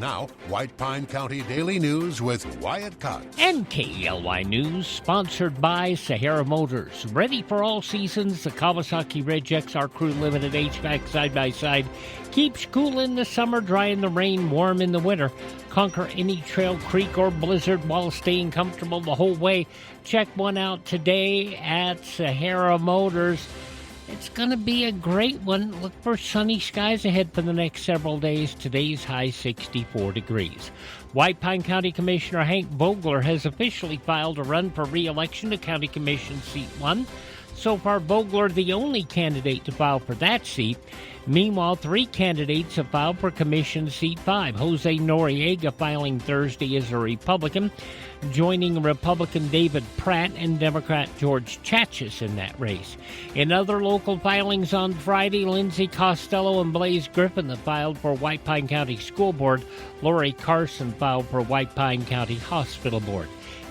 Now, White Pine County Daily News with Wyatt Cox. And KELY News, sponsored by Sahara Motors. Ready for all seasons, the Kawasaki Ridge XR Crew Limited HVAC side-by-side keeps cool in the summer, dry in the rain, warm in the winter. Conquer any trail, creek, or blizzard while staying comfortable the whole way. Check one out today at Sahara Motors. It's going to be a great one. Look for sunny skies ahead for the next several days. Today's high 64 degrees. White Pine County Commissioner Hank Vogler has officially filed a run for re-election to County Commission Seat 1. So far, Vogler, the only candidate to file for that seat. Meanwhile, 3 candidates have filed for Commission Seat 5. Jose Noriega filing Thursday as a Republican, joining Republican David Pratt and Democrat George Chachis in that race. In other local filings on Friday, Lindsay Costello and Blaze Griffin have filed for White Pine County School Board. Lori Carson filed for White Pine County Hospital Board.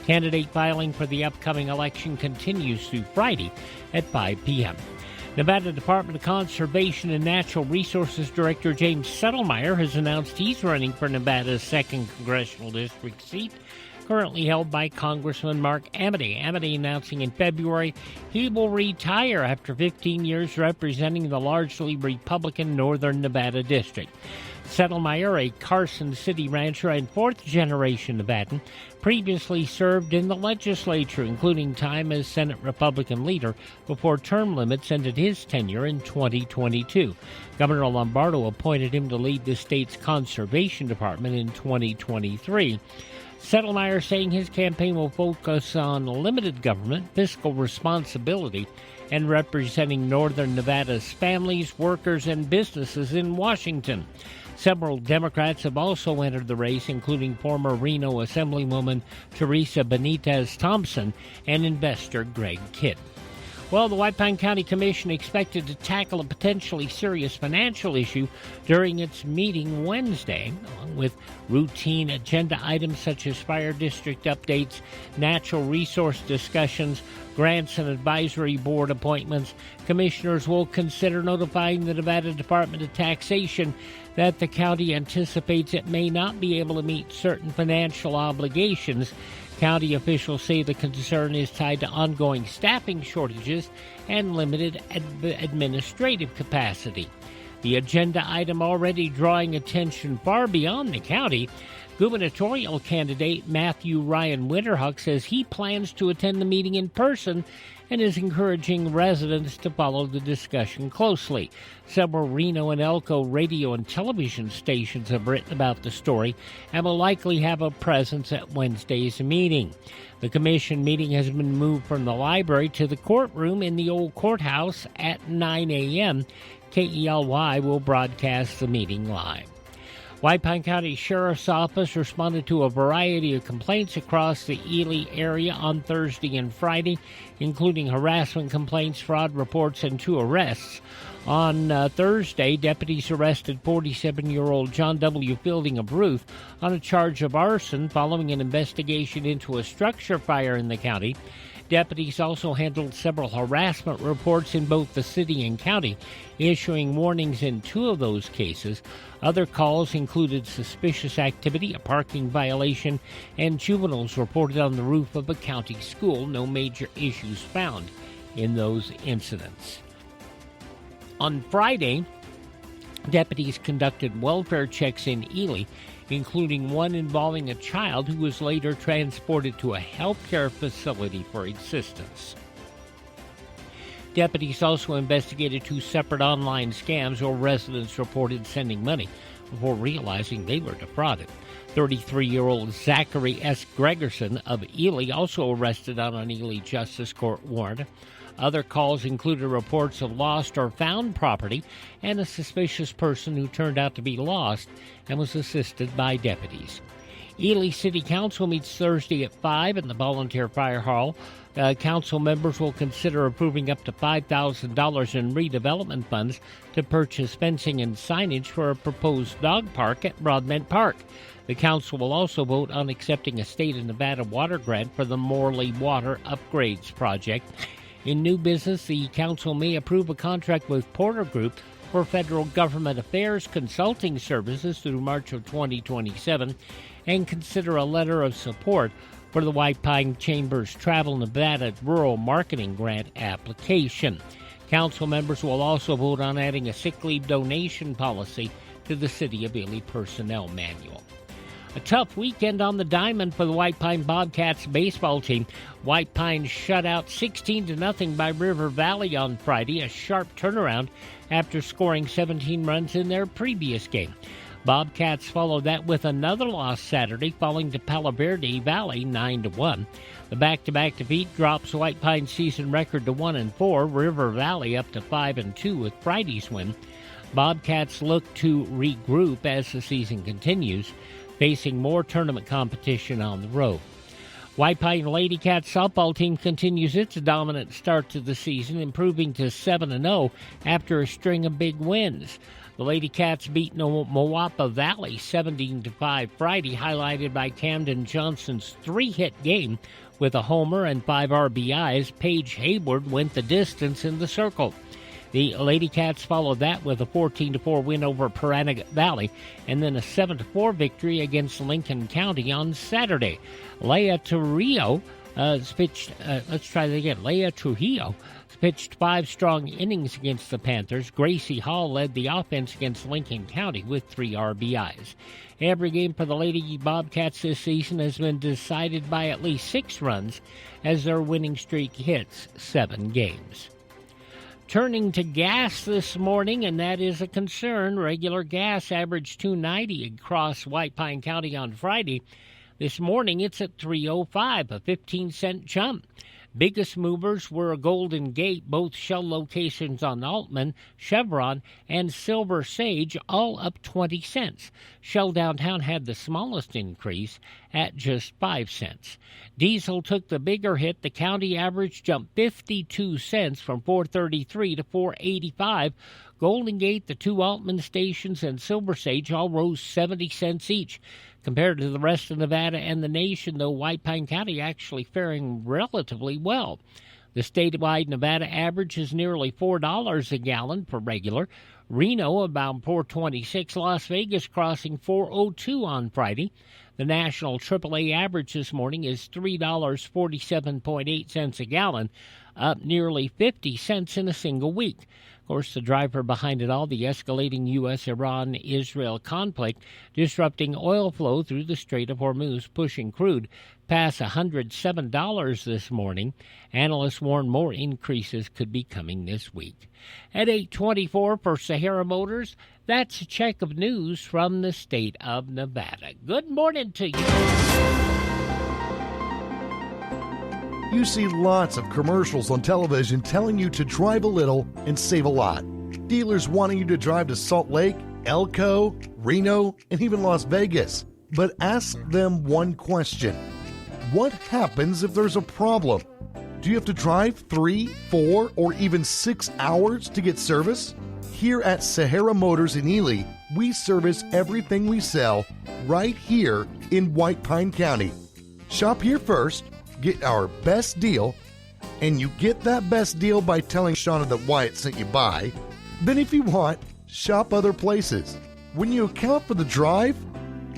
Candidate filing for the upcoming election continues through Friday at 5 p.m. Nevada Department of Conservation and Natural Resources Director James Settelmeyer has announced he's running for Nevada's 2nd Congressional District seat, currently held by Congressman Mark Amodei. Amodei announcing in February he will retire after 15 years representing the largely Republican Northern Nevada District. Settelmeyer, a Carson City rancher and 4th-generation Nevadan, previously served in the legislature, including time as Senate Republican leader before term limits ended his tenure in 2022. Governor Lombardo appointed him to lead the state's conservation department in 2023. Settelmeyer saying his campaign will focus on limited government, fiscal responsibility, and representing Northern Nevada's families, workers, and businesses in Washington. Several Democrats have also entered the race, including former Reno Assemblywoman Teresa Benitez Thompson and investor Greg Kidd. Well, the White Pine County Commission expected to tackle a potentially serious financial issue during its meeting Wednesday, along with routine agenda items such as fire district updates, natural resource discussions, grants and advisory board appointments. Commissioners will consider notifying the Nevada Department of Taxation that the county anticipates it may not be able to meet certain financial obligations. County officials say the concern is tied to ongoing staffing shortages and limited administrative capacity. The agenda item already drawing attention far beyond the county. Gubernatorial candidate Matthew Ryan Winterhuck says he plans to attend the meeting in person and is encouraging residents to follow the discussion closely. Several Reno and Elko radio and television stations have written about the story and will likely have a presence at Wednesday's meeting. The commission meeting has been moved from the library to the courtroom in the old courthouse at 9 a.m. KELY will broadcast the meeting live. White Pine County Sheriff's Office responded to a variety of complaints across the Ely area on Thursday and Friday, including harassment complaints, fraud reports, and 2 arrests. On Thursday, deputies arrested 47-year-old John W. Fielding of Ruth on a charge of arson following an investigation into a structure fire in the county. Deputies also handled several harassment reports in both the city and county, issuing warnings in 2 of those cases. Other calls included suspicious activity, a parking violation, and juveniles reported on the roof of a county school. No major issues found in those incidents. On Friday, deputies conducted welfare checks in Ely, including one involving a child who was later transported to a healthcare facility for assistance. Deputies also investigated 2 separate online scams where residents reported sending money before realizing they were defrauded. 33-year-old Zachary S. Gregerson of Ely also arrested on an Ely Justice Court warrant. Other calls included reports of lost or found property and a suspicious person who turned out to be lost and was assisted by deputies. Ely City Council meets Thursday at 5 in the Volunteer Fire Hall. Council members will consider approving up to $5,000 in redevelopment funds to purchase fencing and signage for a proposed dog park at Broadbent Park. The council will also vote on accepting a state of Nevada water grant for the Morley Water Upgrades project. In new business, the council may approve a contract with Porter Group for federal government affairs consulting services through March of 2027 and consider a letter of support for the White Pine Chamber's Travel Nevada Rural Marketing Grant application. Council members will also vote on adding a sick leave donation policy to the City of Ely Personnel Manual. A tough weekend on the diamond for the White Pine Bobcats baseball team. White Pine shut out 16-0 by River Valley on Friday, a sharp turnaround after scoring 17 runs in their previous game. Bobcats followed that with another loss Saturday, falling to Palo Verde Valley 9-1. The back-to-back defeat drops White Pine's season record to 1-4, River Valley up to 5-2 with Friday's win. Bobcats look to regroup as the season continues, facing more tournament competition on the road. White Pine Ladycats Softball team continues its dominant start to the season, improving to 7-0 after a string of big wins. The Ladycats beat Moapa Valley 17-5 Friday, highlighted by Camden Johnson's 3-hit game with a homer and 5 RBIs. Paige Hayward went the distance in the circle. The Ladycats followed that with a 14-4 win over Pahranagat Valley and then a 7-4 victory against Lincoln County on Saturday. Leah Trujillo pitched 5 strong innings against the Panthers. Gracie Hall led the offense against Lincoln County with 3 RBIs. Every game for the Lady Bobcats this season has been decided by at least 6 runs as their winning streak hits 7 games. Turning to gas this morning, and that is a concern. Regular gas averaged $2.90 across White Pine County on Friday. This morning, it's at $3.05, a 15-cent jump. Biggest movers were Golden Gate, both Shell locations on Altman, Chevron, and Silver Sage, all up 20 cents. Shell Downtown had the smallest increase at just 5 cents. Diesel took the bigger hit. The county average jumped 52 cents from $4.33 to $4.85. Golden Gate, the 2 Altman stations, and Silver Sage all rose 70 cents each. Compared to the rest of Nevada and the nation, though, White Pine County actually faring relatively well. The statewide Nevada average is nearly $4 a gallon for regular. Reno about $4.26. Las Vegas crossing $4.02 on Friday. The national AAA average this morning is $3.47.8 a gallon, up nearly 50 cents in a single week. Of course, the driver behind it all, the escalating U.S.-Iran-Israel conflict, disrupting oil flow through the Strait of Hormuz, pushing crude past $107 this morning. Analysts warn more increases could be coming this week. At 8:24 for Sahara Motors, that's a check of news from the state of Nevada. Good morning to you. You see lots of commercials on television telling you to drive a little and save a lot. Dealers wanting you to drive to Salt Lake, Elko, Reno, and even Las Vegas. But ask them one question. What happens if there's a problem? Do you have to drive 3, 4, or even 6 hours to get service? Here at Sahara Motors in Ely, we service everything we sell right here in White Pine County. Shop here first, get our best deal, and you get that best deal by telling Shauna that Wyatt sent you by. Then if you want, shop other places. When you account for the drive,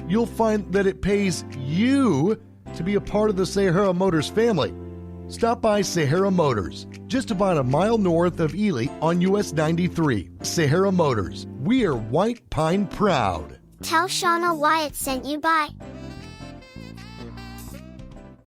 you'll find that it pays you to be a part of the Sahara Motors family. Stop by Sahara Motors, just about a mile north of Ely on US 93. Sahara Motors, we are White Pine proud. Tell Shauna Wyatt sent you by.